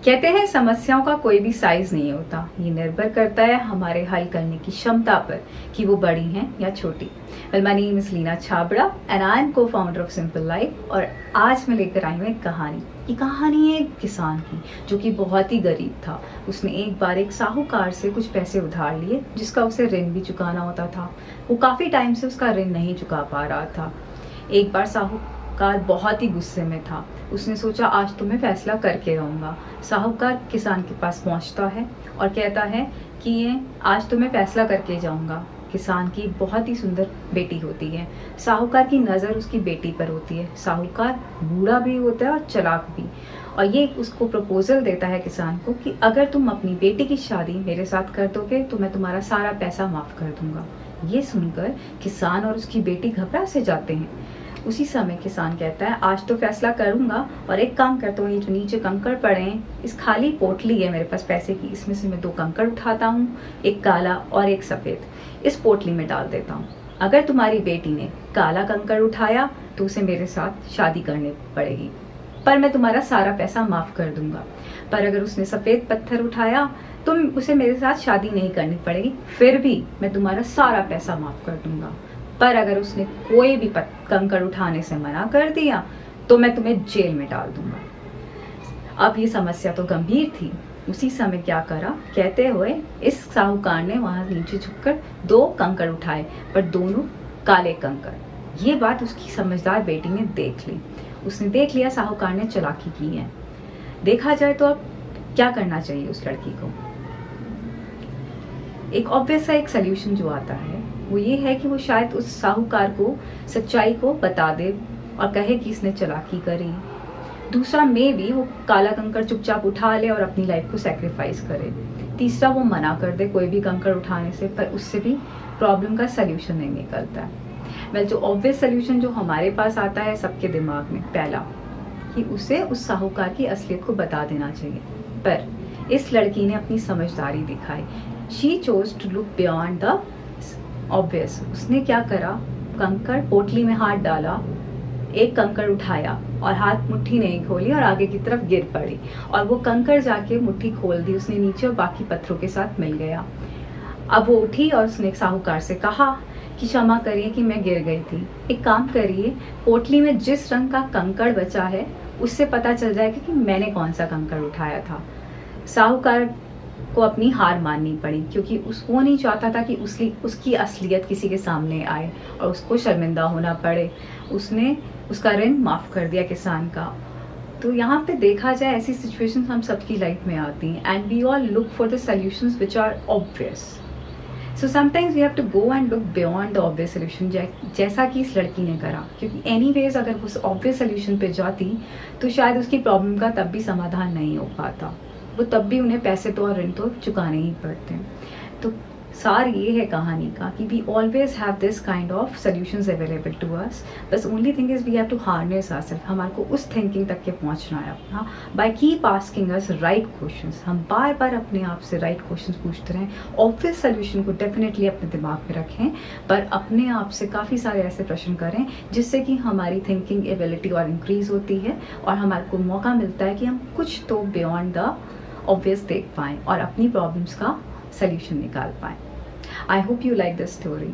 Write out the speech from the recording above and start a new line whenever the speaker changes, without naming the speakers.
कहते हैं समस्याओं का कोई भी साइज नहीं होता, ये निर्भर करता है हमारे हल करने की क्षमता पर कि वो बड़ी हैं या छोटी। Well, my name is Leena Chhabra and I am co founder of Simple Life. और आज मैं लेकर आई हूँ एक कहानी। ये कहानी है एक किसान की जो कि बहुत ही गरीब था। उसने एक बार एक साहूकार से कुछ पैसे उधार लिए जिसका उसे ऋण भी चुकाना होता था। वो काफ़ी टाइम से उसका ऋण नहीं चुका पा रहा था। एक बार साहूकार बहुत ही गुस्से में था। उसने सोचा आज तो मैं फैसला करके रहूँगा। साहूकार किसान के पास पहुँचता है और कहता है कि ये आज तो मैं फैसला करके जाऊँगा। किसान की बहुत ही सुंदर बेटी होती है। साहूकार की नज़र उसकी बेटी पर होती है। साहूकार बूढ़ा भी होता है और चालाक भी। और ये उसको प्रपोजल देता है किसान को कि अगर तुम अपनी बेटी की शादी मेरे साथ कर दोगे तो मैं तुम्हारा सारा पैसा माफ़ कर दूंगा। ये सुनकर किसान और उसकी बेटी घबरा से जाते हैं। उसी समय किसान कहता है आज तो फैसला करूंगा और एक काम करता हूँ, ये जो नीचे कंकड़ पड़े हैं इस खाली पोटली है मेरे पास पैसे की, इसमें से मैं 2 कंकड़ उठाता हूँ, एक काला और एक सफ़ेद, इस पोटली में डाल देता हूँ। अगर तुम्हारी बेटी ने काला कंकड़ उठाया तो उसे मेरे साथ शादी करनी पड़ेगी, पर मैं तुम्हारा सारा पैसा माफ़ कर दूंगा। पर अगर उसने सफ़ेद पत्थर उठाया तो उसे मेरे साथ शादी नहीं करनी पड़ेगी, फिर भी मैं तुम्हारा सारा पैसा माफ़ कर दूंगा। पर अगर उसने कोई भी कंकड़ उठाने से मना कर दिया तो मैं तुम्हें जेल में डाल दूंगा। अब ये समस्या तो गंभीर थी। उसी समय क्या करा कहते हुए इस साहूकार ने वहां नीचे झुककर 2 कंकड़ उठाए, पर दोनों काले कंकड़। ये बात उसकी समझदार बेटी ने देख ली। उसने देख लिया साहूकार ने चालाकी की है। देखा जाए तो अब क्या करना चाहिए उस लड़की को। एक ऑब्वियस सा एक सोल्यूशन जो आता है वो ये है कि वो शायद उस साहूकार को सच्चाई को बता दे और कहे कि इसने चालाकी करी। दूसरा मे भी वो काला कंकड़ चुपचाप उठा ले और अपनी लाइफ को सेक्रीफाइस करे। तीसरा वो मना कर दे कोई भी कंकड़ उठाने से, पर उससे भी प्रॉब्लम का सोल्यूशन नहीं निकलता है। वेल, जो ऑब्वियस सोल्यूशन जो हमारे पास आता है सबके दिमाग में, पहला कि उसे उस साहूकार की असलियत को बता देना चाहिए। पर इस लड़की ने अपनी समझदारी दिखाई। She chose to look beyond the obvious. उसने क्या करा, कंकड़ पोटली में हाथ डाला, एक कंकड़ उठाया और हाथ मुट्ठी नहीं खोली और आगे की तरफ गिर पड़ी, और वो कंकड़ जाके मुट्ठी खोल दी उसने नीचे और बाकी पत्थरों के साथ मिल गया। अब वो उठी और उसने साहूकार से कहा कि क्षमा करिए कि मैं गिर गई थी, एक काम करिए पोटली में जिस रंग का कंकड़ बचा है उससे पता चल जाएगा कि मैंने कौन सा कंकड़ उठाया था। साहूकार को अपनी हार माननी पड़ी क्योंकि वो नहीं चाहता था कि उसकी असलियत किसी के सामने आए और उसको शर्मिंदा होना पड़े। उसने उसका ऋण माफ़ कर दिया किसान का। तो यहाँ पे देखा जाए ऐसी सिचुएशंस हम सबकी लाइफ में आती हैं and we all look for the solutions which are obvious. So sometimes we have to go and look beyond the obvious solution, जैसा कि इस लड़की ने करा। क्योंकि एनीवेज अगर उस ऑब्वियस सोल्यूशन पे जाती तो शायद उसकी प्रॉब्लम का तब भी समाधान नहीं हो पाता। वो तब भी उन्हें पैसे तो और ऋण तो चुकाने ही पड़ते हैं। तो सार ये है कहानी का कि we always have this kind of solutions available to us. बस only thing is we have to harness ourself. हमारे को उस थिंकिंग तक के पहुंचना है अपना, by keep asking us right questions. हम बार बार अपने आप से राइट क्वेश्चंस पूछते रहें। ऑब्वियस सोल्यूशन को डेफिनेटली अपने दिमाग में रखें, पर अपने आप से काफ़ी सारे ऐसे प्रश्न करें जिससे कि हमारी थिंकिंग एबिलिटी और इंक्रीज होती है और हमारे को मौका मिलता है कि हम कुछ तो बियॉन्ड द ऑब्वियस देख पाएँ और अपनी प्रॉब्लम्स का सल्यूशन निकाल पाएँ। I hope you like this story.